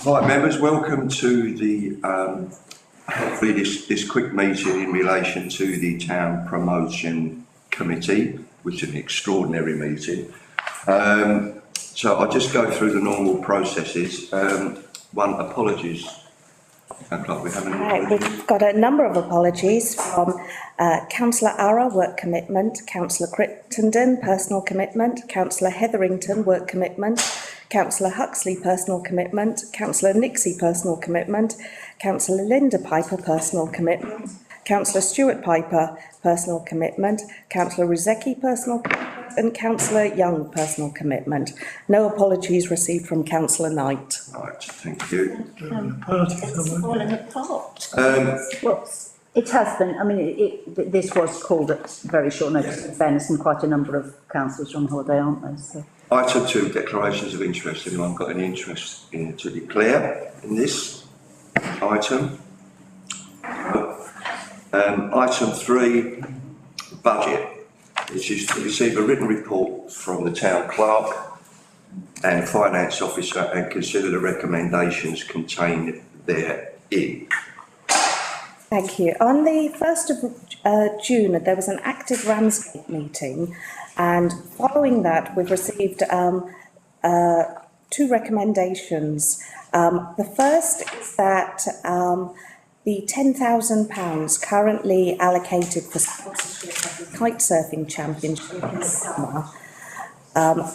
Right, members, welcome to the hopefully this quick meeting in relation to the Town Promotion Committee, which is an extraordinary meeting. So I'll just go through the normal processes. One, apologies. We've got a number of apologies from Councillor Ara, work commitment, Councillor Crittenden, personal commitment, Councillor Hetherington, work commitment, Councillor Huxley, personal commitment, Councillor Nixie, personal commitment, Councillor Linda Piper, personal commitment, Councillor Stuart Piper, personal commitment, Councillor Rizeki, personal commitment, and Councillor Young, personal commitment. No apologies received from Councillor Knight. Right, thank you. It's falling apart. Well, it has been. I mean, this was called at very short notice, in fairness, and quite a number of councillors are on holiday, aren't they? So. Item 2, declarations of interest. Anyone got any interest in to declare in this item? Item 3, budget. Which is to receive a written report from the town clerk and finance officer and consider the recommendations contained therein. Thank you. On the 1st of June, there was an active Ramsgate meeting, and following that, we've received 2 recommendations. The first is that the £10,000 currently allocated for sponsorship of the kite surfing championship in summer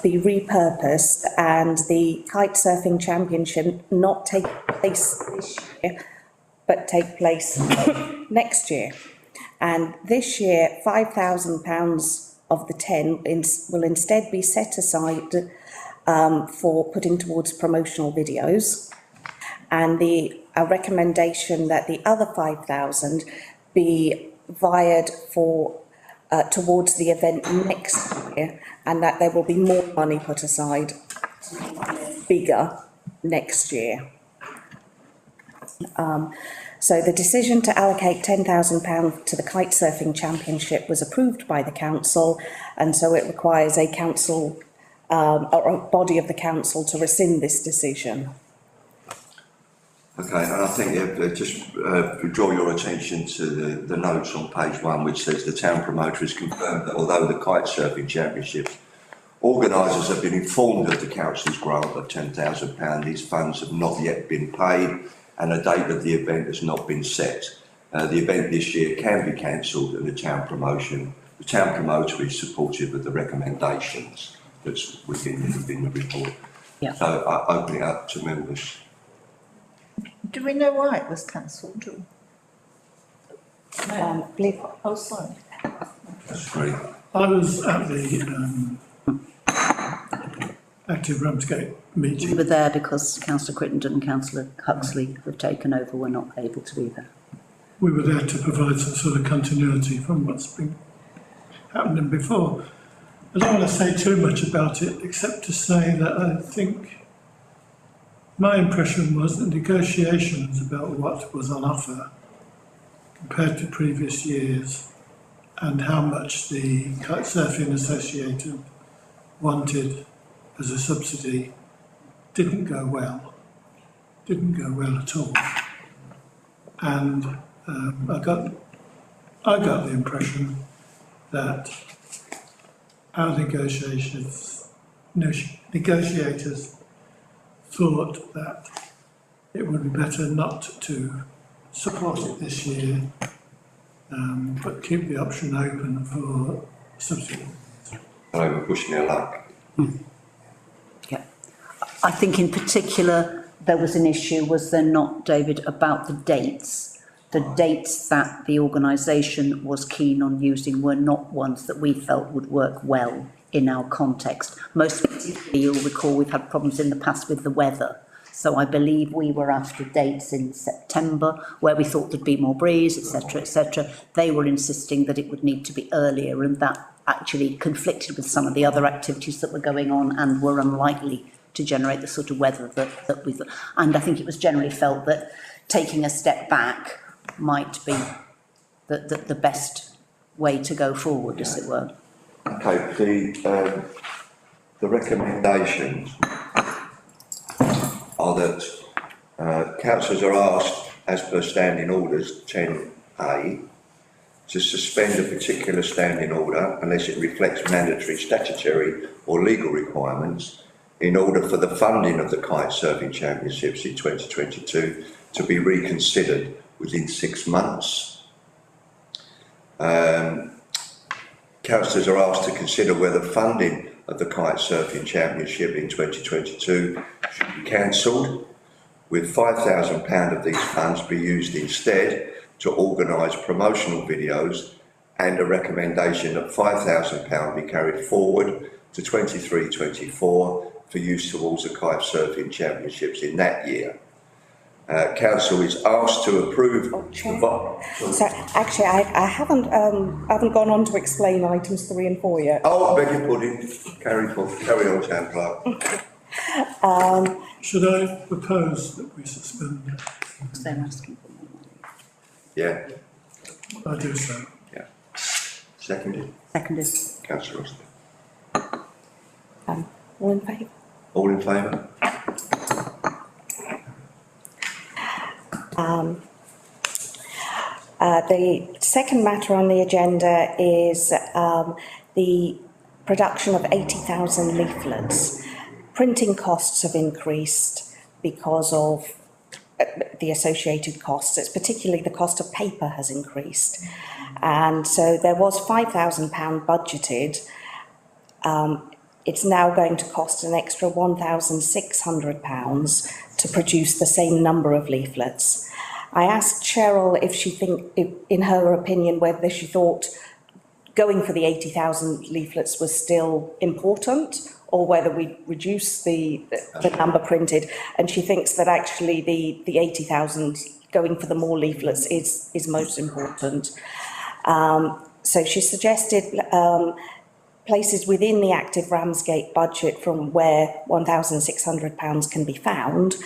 be repurposed, and the kite surfing championship not take place this year, but take place next year. And this year, £5,000 of the 10 will instead be set aside for putting towards promotional videos, and a recommendation that the other 5,000 be wired for towards the event next year, and that there will be more money put aside bigger next year. So the decision to allocate £10,000 to the kite surfing championship was approved by the council, and so it requires a council or a body of the council to rescind this decision. Okay, and I think just draw your attention to the notes on page 1, which says the town promoter has confirmed that although the kite surfing championship organisers have been informed of the council's grant of £10,000, these funds have not yet been paid and a date of the event has not been set. The event this year can be cancelled, and the town promoter is supportive of the recommendations that's within the report. Yeah. So I open it up to members. Do we know why it was cancelled? Oh, sorry. That's great. I was at the active Ramsgate meeting. We were there because Councillor Crittenden and Councillor Huxley have taken over, were not able to be there. We were there to provide some sort of continuity from what's been happening before. I don't want to say too much about it, except to say that I think my impression was that negotiations about what was on offer compared to previous years and how much the Kite Surfing Association wanted as a subsidy didn't go well at all. And I got the impression that our negotiators thought that it would be better not to support it this year, but keep the option open for subsidy. I wish me luck. Yeah. I think in particular there was an issue, was there not, David, about the dates? The dates that the organisation was keen on using were not ones that we felt would work well in our context. Most particularly, you'll recall, we've had problems in the past with the weather. So I believe we were after dates in September where we thought there'd be more breeze, etc., etc. They were insisting that it would need to be earlier, and that actually conflicted with some of the other activities that were going on and were unlikely to generate the sort of weather that we thought. And I think it was generally felt that taking a step back might be the best way to go forward, as it were. Okay, the recommendations are that councillors are asked, as per standing orders 10A, to suspend a particular standing order unless it reflects mandatory statutory or legal requirements in order for the funding of the kite surfing championships in 2022 to be reconsidered within 6 months. Councillors are asked to consider whether funding of the kite surfing championship in 2022 should be cancelled, with £5,000 of these funds be used instead to organise promotional videos, and a recommendation that £5,000 be carried forward to 23-24 for use towards the kite surfing championships in that year. Council is asked to approve. So actually, I haven't gone on to explain items 3 and 4 yet. Oh, I beg your pardon. Carry on, Town Clerk. Should I propose that we suspend it? They're asking for more money. Yeah, I do so. yeah. Seconded. Seconded. Councillor Austin. All in favour? All in favour? The second matter on the agenda is the production of 80,000 leaflets. Printing costs have increased because of the associated costs. It's particularly the cost of paper has increased. And so there was £5,000 budgeted. It's now going to cost an extra £1,600 to produce the same number of leaflets. I asked Cheryl if she in her opinion, whether she thought going for the 80,000 leaflets was still important, or whether we reduce the number printed. And she thinks that actually the 80,000, going for the more leaflets is most important. So she suggested places within the active Ramsgate budget from where £1,600 can be found,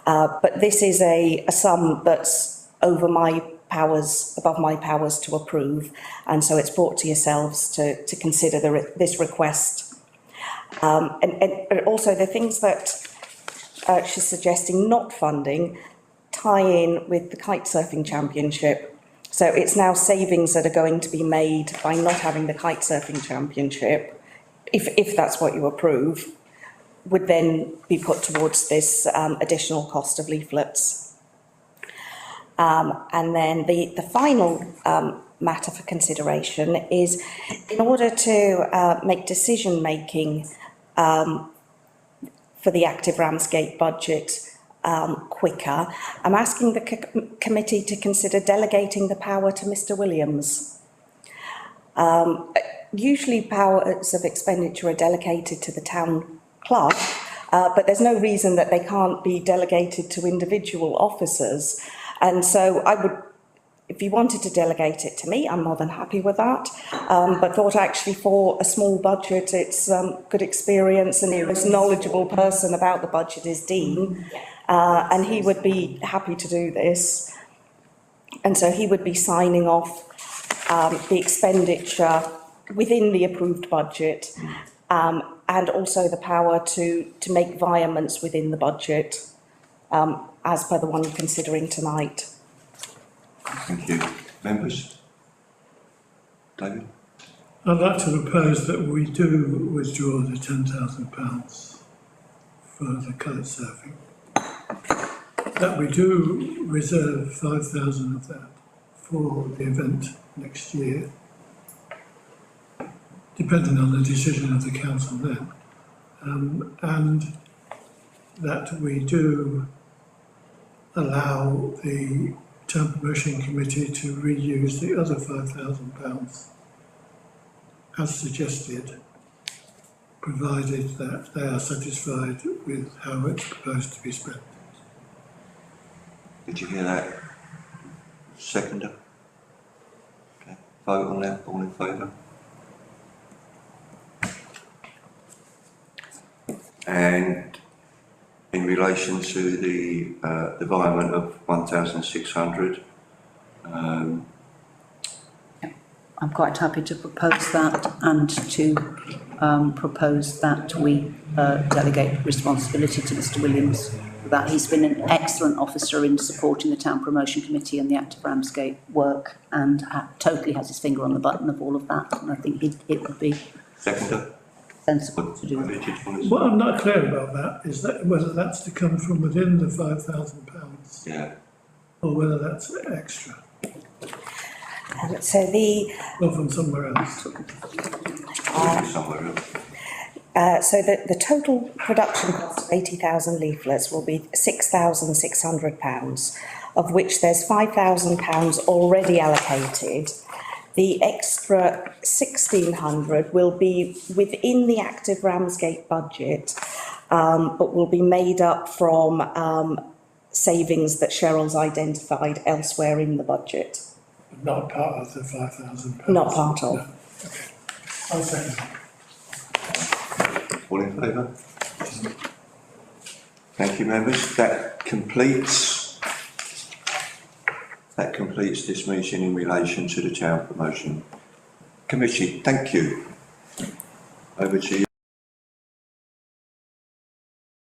but this is a sum that's above my powers to approve, and so it's brought to yourselves to consider this request. And also the things that she's suggesting not funding tie in with the kite surfing championship. So it's now savings that are going to be made by not having the kite surfing championship, if that's what you approve, would then be put towards this additional cost of leaflets. And then the final matter for consideration is, in order to make decision making for the active Ramsgate budget quicker, I'm asking the committee to consider delegating the power to Mr Williams. Usually powers of expenditure are delegated to the town clerk, but there's no reason that they can't be delegated to individual officers. And so I would, if you wanted to delegate it to me, I'm more than happy with that. But thought actually for a small budget, it's good experience, and the most knowledgeable person about the budget is Dean. And he would be happy to do this. And so he would be signing off the expenditure within the approved budget, and also the power to make viaments within the budget, as per the one you're considering tonight. Thank you. Members? David? I'd like to propose that we do withdraw the £10,000 for the kite surfing. That we do reserve 5,000 of that for the event next year, depending on the decision of the council then, and that we do allow the Town Promotion Committee to reuse the other £5,000 as suggested, provided that they are satisfied with how it's proposed to be spent. Did you hear that? Seconder? Okay. Vote on that. All in favour? And in relation to the viment of 1,600, I'm quite happy to propose that, and to propose that we delegate responsibility to Mr Williams. that. He's been an excellent officer in supporting the Town Promotion Committee and the Active Ramsgate work, and totally has his finger on the button of all of that, and I think it would be Seconder? sensible to do that. Richard, you want to- What I'm not clear about that is that whether that's to come from within the £5,000 Yeah. or whether that's extra, So or from somewhere else. Somewhere else. so the total production cost of 80,000 leaflets will be £6,600, of which there's £5,000 already allocated. The extra 1,600 will be within the Active Ramsgate budget, but will be made up from savings that Cheryl's identified elsewhere in the budget. Not part of the £5,000. Not part of. No. Okay. I'll second that. All in favour? Thank you, members. That completes this meeting in relation to the Town Promotion Committee. Thank you. Over to you.